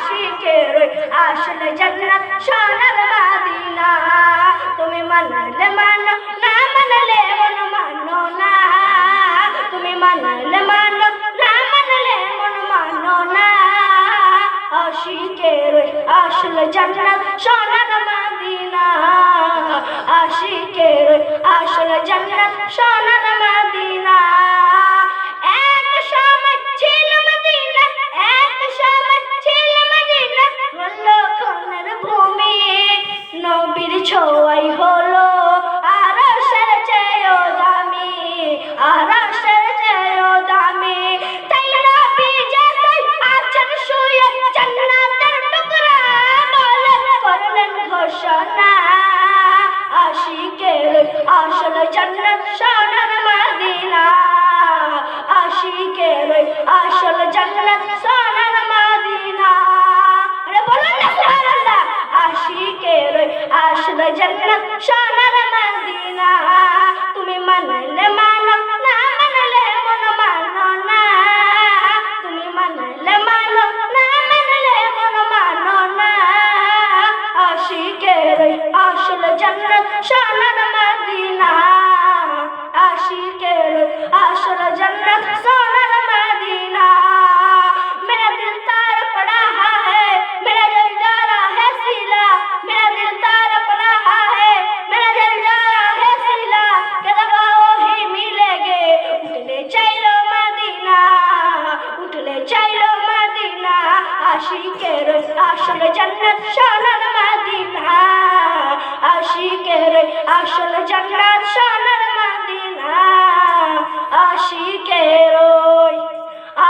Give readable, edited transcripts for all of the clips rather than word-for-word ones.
আশিকের আসল জান্নাত সোনার মদিনা। তুমি মানলে মানো, না মানলে মন মানো না। তুমি মানলে মানো, না মানলে মন মানো না। আশিকের আসল জান্নাত সোনার মদিনা। আশিকের আসল জান্নাত সোনার মদিনা। এক সময় ছিল মদিনা, এক সময় ছিল মদিনা, লক্ষণের ভূমি। নবীর ছোঁয়াই হলো আরশের চেয়েও দামি, আরশের চেয়েও দামি। তাই নবী যেথায় আছেন শুয়ে, জান্নাতের টুকরা বলে করলেন ঘোষণা। আশিকের আসল জান্নাত সোনার মদিনা। আশিকের আসল জান্নাত সোনার মদিনা। আরে বলুন না সুবহানাল্লাহ। আশিকের আসল জান্নাত সোনার মদিনা। তুমি মানলে মানো, না মানলে মন মানো না। তুমি মানলে মানো, না মানলে মন মানো না। আশিকের আসল জান্নাত সোনার মদিনা। আশিকের আসল জান্নাত সোনার मदीना। मेरा दिल तड़प रहा है, मेरा दिल जा रहा है सिला। मेरा दिल तड़प रहा है, मेरा दिल जा रहा है सिला। के दबाओ ही मिलेंगे, उठले चलो मदीना, उठले चलो मदीना। आशिकेर আসল জান্নাত সোনার মদিনা। আশিকের আসল জান্নাত সোনার মদিনা। আশিকের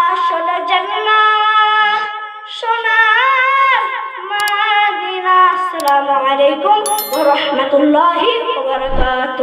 আসল জান্নাত সোনার মদিনা। আসসালামু আলাইকুম ওয়া রাহমাতুল্লাহি ওয়া বারাকাতুহু।